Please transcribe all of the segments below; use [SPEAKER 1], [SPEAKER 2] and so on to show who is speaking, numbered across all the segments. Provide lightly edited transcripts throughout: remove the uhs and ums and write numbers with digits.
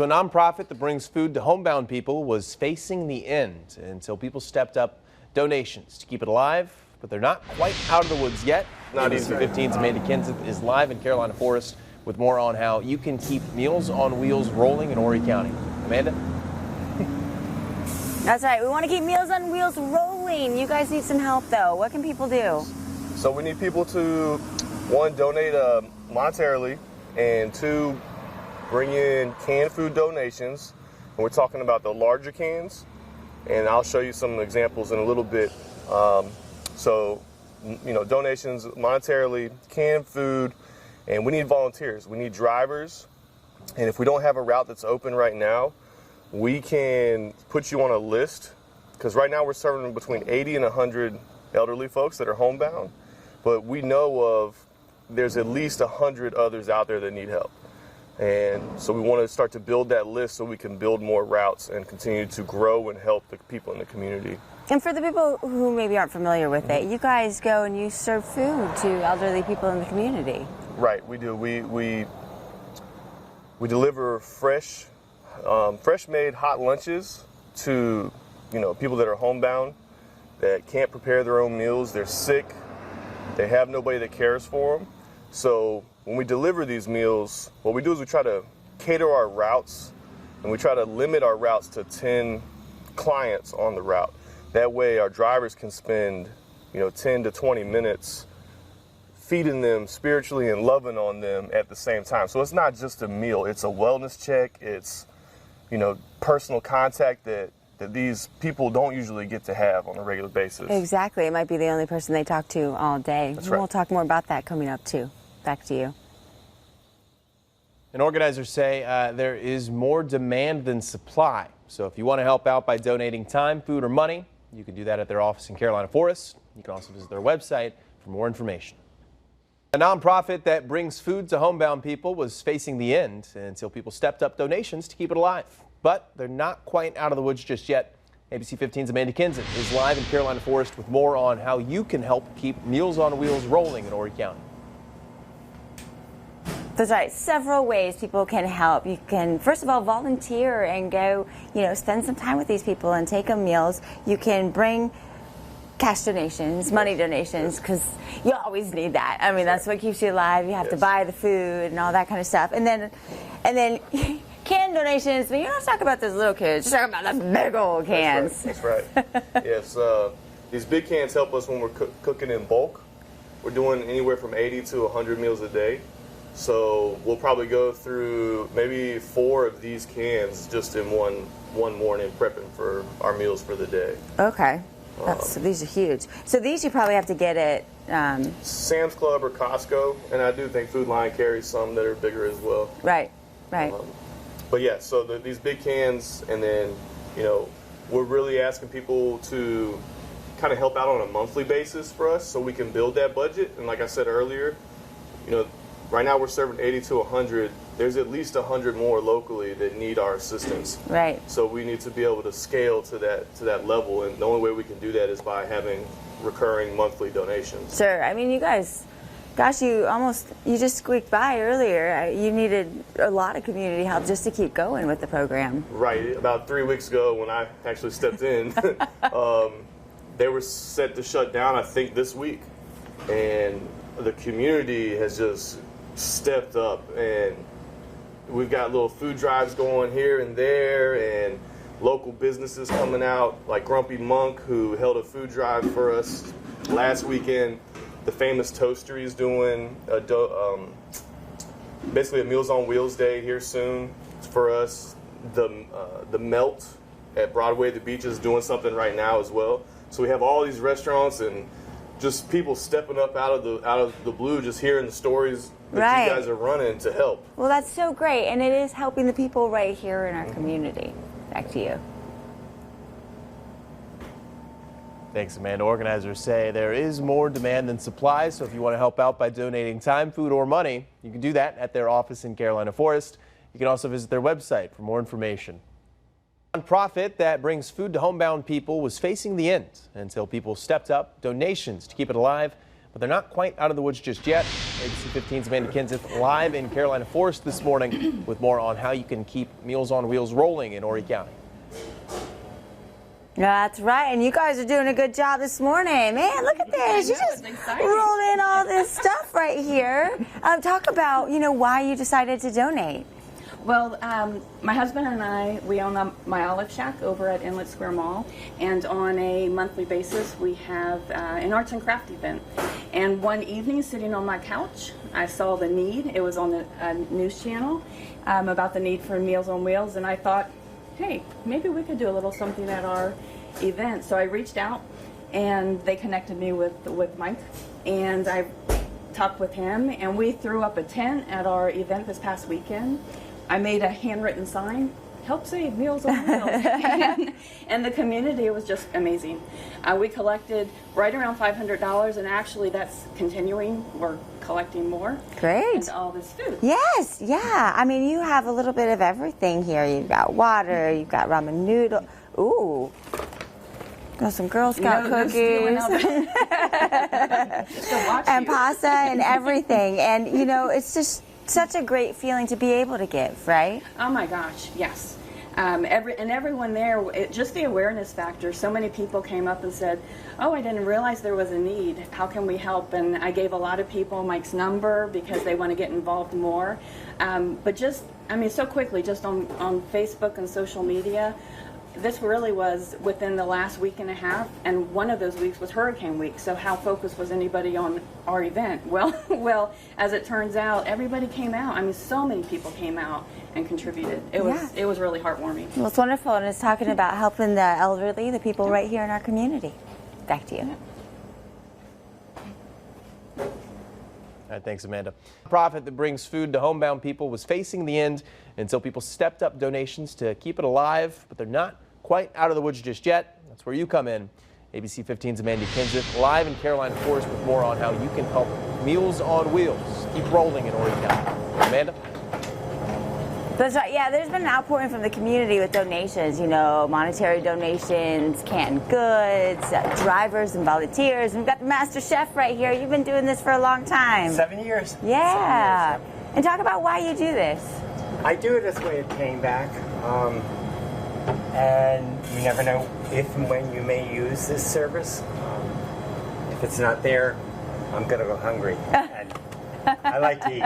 [SPEAKER 1] So a nonprofit that brings food to homebound people was facing the end until people stepped up donations to keep it alive, but they're not quite out of the woods yet.
[SPEAKER 2] Not easy.
[SPEAKER 1] 15's Amanda Kenseth is live in Carolina Forest with more on how you can keep Meals on Wheels rolling in Horry County. Amanda?
[SPEAKER 3] That's right. We want to keep Meals on Wheels rolling. You guys need some help, though. What can people do?
[SPEAKER 2] So we need people to, one, donate monetarily, and two, bring in canned food donations. And we're talking about the larger cans, and I'll show you some examples in a little bit. So, you know, donations monetarily, canned food, and we need volunteers. We need drivers, and if we don't have a route that's open right now, we can put you on a list, because right now we're serving between 80 and 100 elderly folks that are homebound, but we know of there's at least 100 others out there that need help. And so we want to start to build that list so we can build more routes and continue to grow and help the people in the community.
[SPEAKER 3] And for the people who maybe aren't familiar with it, you guys go and you serve food to elderly people in the community.
[SPEAKER 2] Right, we do. We deliver fresh made hot lunches to, you know, people that are homebound, that can't prepare their own meals. They're sick. They have nobody that cares for them. So when we deliver these meals, what we do is we try to cater our routes, and we try to limit our routes to 10 clients on the route. That way our drivers can spend, you know, 10 to 20 minutes feeding them spiritually and loving on them at the same time. So it's not just a meal, it's a wellness check, it's, you know, personal contact that these people don't usually get to have on a regular basis.
[SPEAKER 3] Exactly. It might be the only person they talk to all day.
[SPEAKER 2] That's right.
[SPEAKER 3] We'll talk more about that coming up, too. Back to you.
[SPEAKER 1] And organizers say there is more demand than supply. So if you want to help out by donating time, food, or money, you can do that at their office in Carolina Forest. You can also visit their website for more information. A nonprofit that brings food to homebound people was facing the end until people stepped up donations to keep it alive. But they're not quite out of the woods just yet. ABC 15's Amanda Kenseth is live in Carolina Forest with more on how you can help keep Meals on Wheels rolling in Horry County.
[SPEAKER 3] That's right. Several ways people can help. You can, first of all, volunteer and go, you know, spend some time with these people and take them meals. You can bring cash donations, money donations, because you always need that. I mean, that's what keeps you alive. You have to buy the food and all that kind of stuff. And then canned donations, but you don't talk about those little kids. Just talk about the big old cans.
[SPEAKER 2] That's right. Yes, these big cans help us when we're cooking in bulk. We're doing anywhere from 80 to 100 meals a day. So we'll probably go through maybe 4 of these cans just in one morning prepping for our meals for the day.
[SPEAKER 3] Okay. So these are huge. So these you probably have to get at
[SPEAKER 2] Sam's Club or Costco, and I do think Food Lion carries some that are bigger as well.
[SPEAKER 3] Right, right.
[SPEAKER 2] But yeah, so these big cans, and then, you know, we're really asking people to kind of help out on a monthly basis for us so we can build that budget. And like I said earlier, you know, right now we're serving 80 to 100. There's at least 100 more locally that need our assistance.
[SPEAKER 3] Right.
[SPEAKER 2] So we need to be able to scale to that level, and the only way we can do that is by having recurring monthly donations.
[SPEAKER 3] Sure. I mean, you guys, gosh, you just squeaked by earlier. You needed a lot of community help just to keep going with the program.
[SPEAKER 2] Right. About 3 weeks ago when I actually stepped in, they were set to shut down, I think, this week. And the community has just stepped up, and we've got little food drives going here and there, and local businesses coming out, like Grumpy Monk, who held a food drive for us last weekend. The famous Toastery is doing basically a Meals on Wheels day here soon for us. The Melt at Broadway, the beach, is doing something right now as well. So we have all these restaurants and just people stepping up out of the blue, just hearing the stories that you guys are running to help.
[SPEAKER 3] Well, that's so great, and it is helping the people right here in our community. Back to you.
[SPEAKER 1] Thanks, Amanda. Organizers say there is more demand than supply, so if you want to help out by donating time, food, or money, you can do that at their office in Carolina Forest. You can also visit their website for more information. A nonprofit that brings food to homebound people was facing the end until people stepped up donations to keep it alive. but they're not quite out of the woods just yet. ABC 15's Amanda Kenseth live in Carolina Forest this morning with more on how you can keep Meals on Wheels rolling in Horry County.
[SPEAKER 3] That's right, and you guys are doing a good job this morning. Man, look at this. You just rolled in all this stuff right here. Talk about, why you decided to donate.
[SPEAKER 4] Well, my husband and I, we own my Olive Shack over at Inlet Square Mall, and on a monthly basis we have an arts and craft event. And one evening, sitting on my couch, I saw the need. It was on a news channel about the need for Meals on Wheels, and I thought, hey, maybe we could do a little something at our event. So I reached out, and they connected me with Mike, and I talked with him, and we threw up a tent at our event this past weekend. I made a handwritten sign, help save Meals on Wheels. and the community was just amazing. We collected right around $500, and actually that's continuing. We're collecting more.
[SPEAKER 3] Great.
[SPEAKER 4] And all this food.
[SPEAKER 3] Yes, yeah. I mean, you have a little bit of everything here. You've got water, you've got ramen noodle. Ooh. Got some Girl Scout cookies. And pasta and everything. And, it's just such a great feeling to be able to give, right?
[SPEAKER 4] Oh my gosh, yes. Everyone there, just the awareness factor. So many people came up and said, oh, I didn't realize there was a need. How can we help? And I gave a lot of people Mike's number because they want to get involved more. But just, so quickly, just on Facebook and social media, this really was within the last week and a half, and one of those weeks was Hurricane Week. So how focused was anybody on our event? Well, as it turns out, everybody came out. So many people came out and contributed. It was really heartwarming.
[SPEAKER 3] Well, it's wonderful, and it's talking about helping the elderly, the people right here in our community. Back to you.
[SPEAKER 1] All right, thanks, Amanda. A profit that brings food to homebound people was facing the end until people stepped up donations to keep it alive, but they're not quite out of the woods just yet. That's where you come in. ABC 15's Amanda Kenseth live in Carolina Forest with more on how you can help Meals on Wheels keep rolling in Horry County. Amanda?
[SPEAKER 3] That's right. Yeah, there's been an outpouring from the community with donations, monetary donations, canned goods, drivers and volunteers. And we've got the master chef right here. You've been doing this for a long time.
[SPEAKER 5] 7 years.
[SPEAKER 3] Yeah.
[SPEAKER 5] 7 years.
[SPEAKER 3] And talk about why you do this.
[SPEAKER 5] I do it as a way of paying back. And you never know if and when you may use this service. If it's not there, I'm going to go hungry. And I like to eat.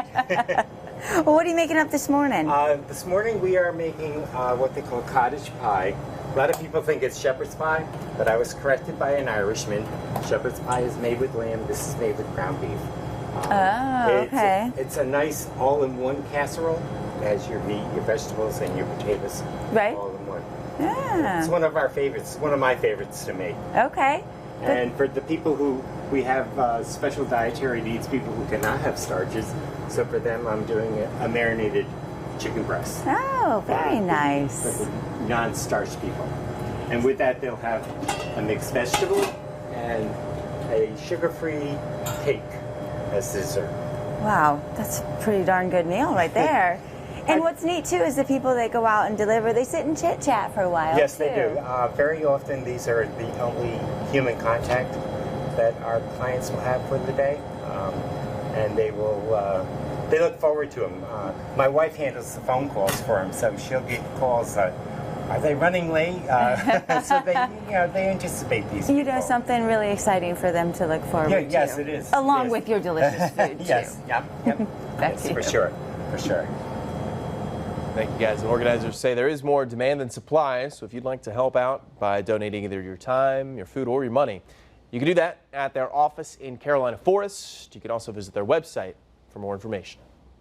[SPEAKER 3] Well, what are you making up this morning?
[SPEAKER 5] This morning we are making what they call cottage pie. A lot of people think it's shepherd's pie, but I was corrected by an Irishman. Shepherd's pie is made with lamb. This is made with ground beef.
[SPEAKER 3] Okay.
[SPEAKER 5] It's a nice all-in-one casserole. It has your meat, your vegetables, and your potatoes
[SPEAKER 3] Right.
[SPEAKER 5] all in one.
[SPEAKER 3] Yeah.
[SPEAKER 5] It's one of our favorites. One of my favorites to make.
[SPEAKER 3] Okay.
[SPEAKER 5] And for the people who we have special dietary needs, people who cannot have starches, so for them I'm doing a marinated chicken breast.
[SPEAKER 3] Oh, very nice.
[SPEAKER 5] For the non-starch people. And with that they'll have a mixed vegetable and a sugar-free cake as dessert.
[SPEAKER 3] Wow, that's a pretty darn good meal right there. And what's neat too is the people that go out and deliver, they sit and chit chat for a while.
[SPEAKER 5] Yes,
[SPEAKER 3] too.
[SPEAKER 5] they do. Very often these are the only human contact that our clients will have for the day, and they look forward to them. My wife handles the phone calls for them, so she'll get calls. Are they running late? So they anticipate these.
[SPEAKER 3] Something really exciting for them to look forward to.
[SPEAKER 5] Yes, it is.
[SPEAKER 3] Along with your delicious food too.
[SPEAKER 5] Yes. Yep.
[SPEAKER 3] Back to you.
[SPEAKER 5] For sure. For sure.
[SPEAKER 1] Thank you, guys. And organizers say there is more demand than supply, so if you'd like to help out by donating either your time, your food, or your money, you can do that at their office in Carolina Forest. You can also visit their website for more information.